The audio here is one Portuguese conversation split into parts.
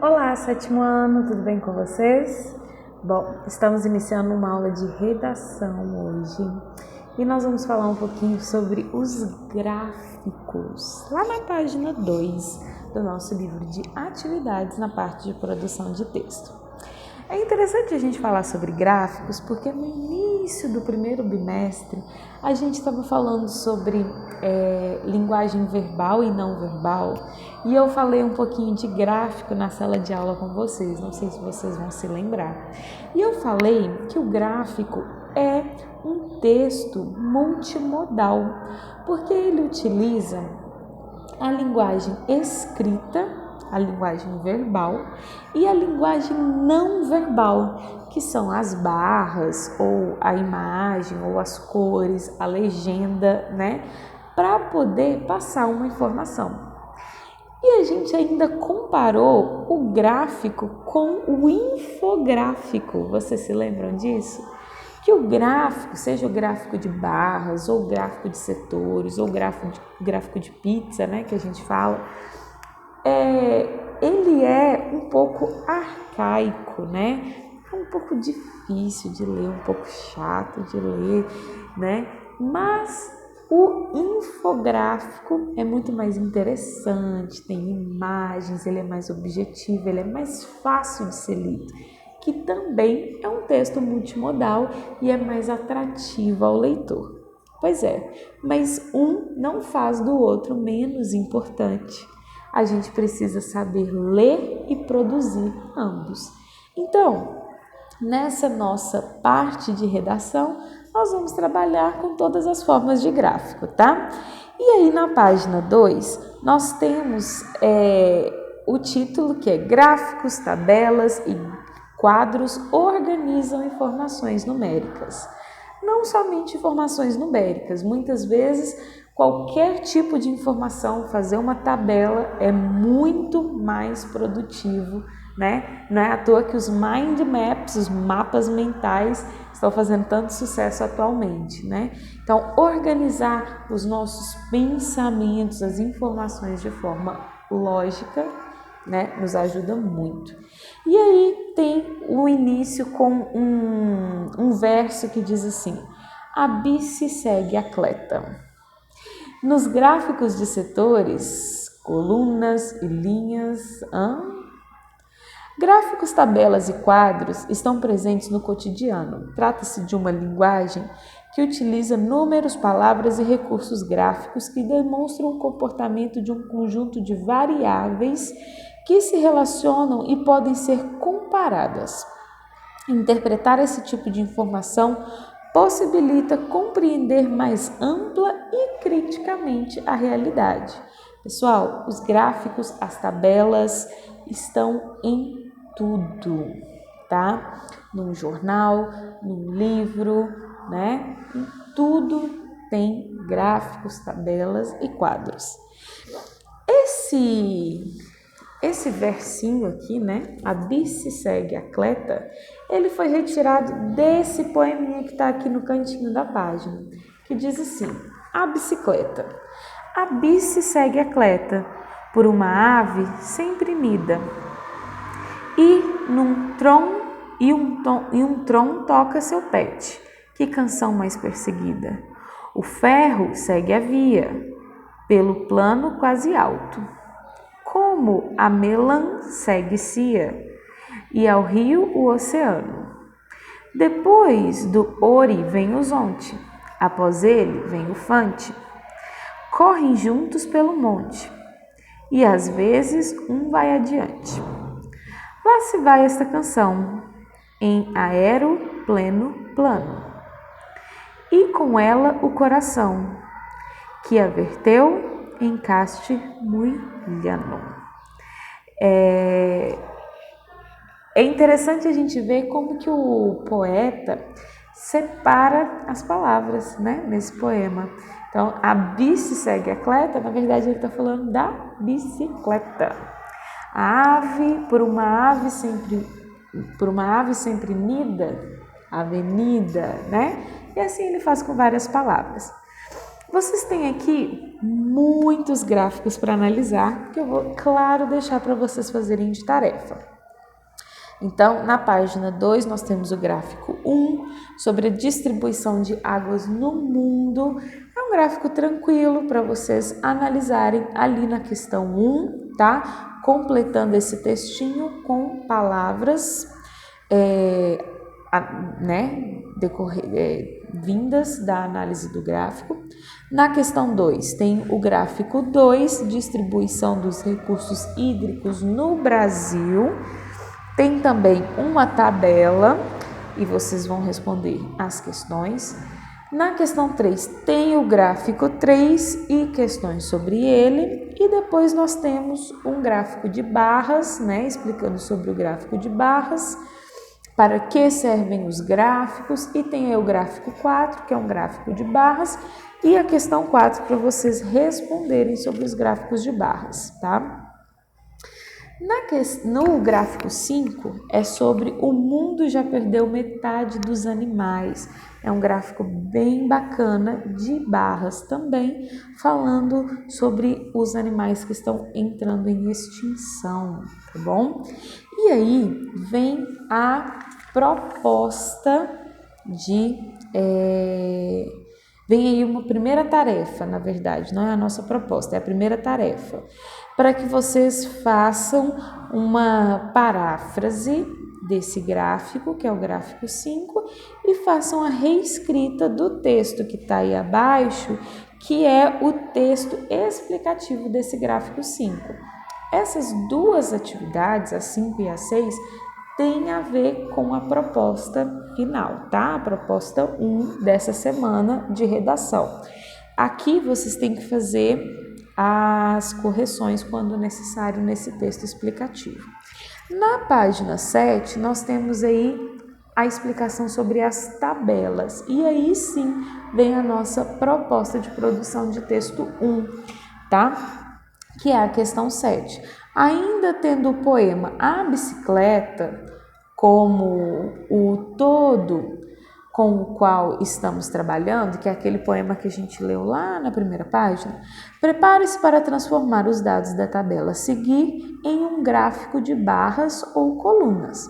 Olá, sétimo ano, tudo bem com vocês? Bom, estamos iniciando uma aula de redação hoje e nós vamos falar um pouquinho sobre os gráficos, lá na página 2 do nosso livro de atividades na parte de produção de texto. É interessante a gente falar sobre gráficos porque no início do primeiro bimestre a gente estava falando sobre linguagem verbal e não verbal e eu falei um pouquinho de gráfico na sala de aula com vocês, não sei se vocês vão se lembrar. E eu falei que o gráfico é um texto multimodal porque ele utiliza a linguagem escrita, a linguagem verbal e a linguagem não verbal, que são as barras ou a imagem ou as cores, a legenda, né, para poder passar uma informação. E a gente ainda comparou o gráfico com o infográfico. Vocês se lembram disso? Que o gráfico, seja o gráfico de barras, ou gráfico de setores, ou gráfico de pizza, né, que a gente fala, ele é um pouco arcaico, né? É um pouco difícil de ler, um pouco chato de ler, né? Mas o infográfico é muito mais interessante, tem imagens, ele é mais objetivo, ele é mais fácil de ser lido, que também é um texto multimodal e é mais atrativo ao leitor. Pois é, mas um não faz do outro menos importante. A gente precisa saber ler e produzir ambos. Então, nessa nossa parte de redação, nós vamos trabalhar com todas as formas de gráfico, tá? E aí na página 2, nós temos o título que é Gráficos, tabelas e quadros organizam informações numéricas. Não somente informações numéricas, muitas vezes qualquer tipo de informação, fazer uma tabela é muito mais produtivo, né? Não é à toa que os mind maps, os mapas mentais, estão fazendo tanto sucesso atualmente, né? Então, organizar os nossos pensamentos, as informações de forma lógica, né, nos ajuda muito. E aí tem o início com um verso que diz assim: a bice segue a cleta. Nos gráficos de setores, colunas e linhas, gráficos, tabelas e quadros estão presentes no cotidiano. Trata-se de uma linguagem que utiliza números, palavras e recursos gráficos que demonstram o comportamento de um conjunto de variáveis que se relacionam e podem ser comparadas. Interpretar esse tipo de informação possibilita compreender mais ampla e criticamente a realidade. Pessoal, os gráficos, as tabelas estão em tudo, tá? Num jornal, num livro, né? Em tudo tem gráficos, tabelas e quadros. Esse versinho aqui, né? A bice segue a cleta, ele foi retirado desse poeminha que está aqui no cantinho da página, que diz assim: a bicicleta. A bice segue a cleta por uma ave sempre nida, e um tron toca seu pet. Que canção mais perseguida! O ferro segue a via pelo plano quase alto. Como a melã segue-se e ao rio o oceano. Depois do ori vem o zonte, após ele vem o fante. Correm juntos pelo monte, e às vezes um vai adiante. Lá se vai esta canção, em aero pleno plano, e com ela o coração, que a verteu em caste muy llano. É interessante a gente ver como que o poeta separa as palavras, né, nesse poema. Então, a bici segue a cleta, na verdade ele está falando da bicicleta. A ave, por uma ave sempre nida, avenida, né? E assim ele faz com várias palavras. Vocês têm aqui muitos gráficos para analisar, que eu vou, claro, deixar para vocês fazerem de tarefa. Então, na página 2, nós temos o gráfico 1, sobre a distribuição de águas no mundo. É um gráfico tranquilo para vocês analisarem ali na questão 1, tá? Completando esse textinho com palavras, vindas da análise do gráfico. Na questão 2, tem o gráfico 2, distribuição dos recursos hídricos no Brasil. Tem também uma tabela e vocês vão responder as questões. Na questão 3, tem o gráfico 3 e questões sobre ele. E depois nós temos um gráfico de barras, né, explicando sobre o gráfico de barras, para que servem os gráficos. E tem aí o gráfico 4, que é um gráfico de barras, e a questão 4 para vocês responderem sobre os gráficos de barras, tá? No gráfico 5 é sobre o mundo já perdeu metade dos animais. É um gráfico bem bacana de barras também, falando sobre os animais que estão entrando em extinção, tá bom? E aí vem a proposta vem aí uma primeira tarefa, na verdade, não é a nossa proposta, é a primeira tarefa, para que vocês façam uma paráfrase desse gráfico, que é o gráfico 5, e façam a reescrita do texto que está aí abaixo, que é o texto explicativo desse gráfico 5. Essas duas atividades, a 5 e a 6, tem a ver com a proposta final, tá? A proposta 1 dessa semana de redação. Aqui vocês têm que fazer as correções quando necessário nesse texto explicativo. Na página 7, nós temos aí a explicação sobre as tabelas. E aí sim vem a nossa proposta de produção de texto 1, tá? Que é a questão 7. Ainda tendo o poema A Bicicleta como o todo com o qual estamos trabalhando, que é aquele poema que a gente leu lá na primeira página, prepare-se para transformar os dados da tabela a seguir em um gráfico de barras ou colunas,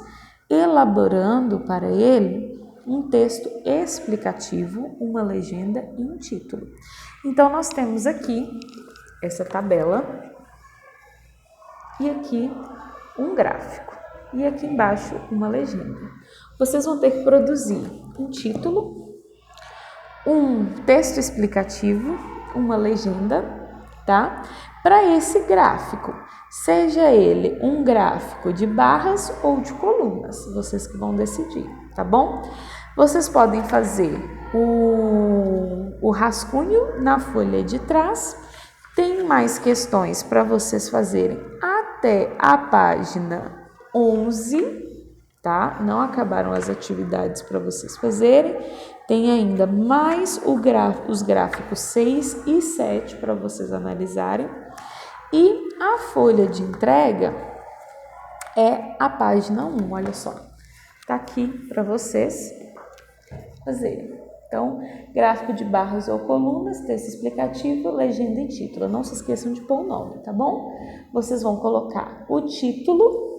elaborando para ele um texto explicativo, uma legenda e um título. Então, nós temos aqui essa tabela e aqui um gráfico e aqui embaixo uma legenda. Vocês vão ter que produzir um título, um texto explicativo, uma legenda, tá? Para esse gráfico, seja ele um gráfico de barras ou de colunas, vocês que vão decidir, tá bom? Vocês podem fazer o rascunho na folha de trás. Tem mais questões para vocês fazerem até a página 11, tá? Não acabaram as atividades para vocês fazerem. Tem ainda mais os gráficos 6 e 7 para vocês analisarem. E a folha de entrega é a página 1, olha só. Tá aqui para vocês fazerem. Então, gráfico de barras ou colunas, texto explicativo, legenda e título. Não se esqueçam de pôr o nome, tá bom? Vocês vão colocar o título,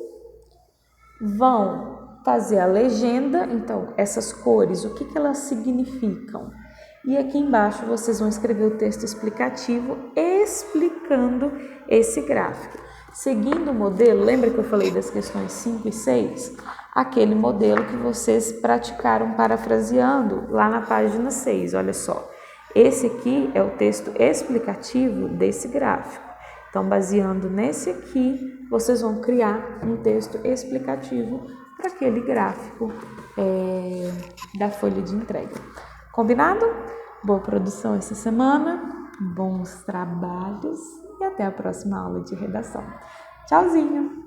vão fazer a legenda, então, essas cores, o que elas significam? E aqui embaixo vocês vão escrever o texto explicativo explicando esse gráfico. Seguindo o modelo, lembra que eu falei das questões 5 e 6? Aquele modelo que vocês praticaram parafraseando lá na página 6, olha só. Esse aqui é o texto explicativo desse gráfico. Então, baseando nesse aqui, vocês vão criar um texto explicativo para aquele gráfico da folha de entrega. Combinado? Boa produção essa semana, bons trabalhos e até a próxima aula de redação. Tchauzinho!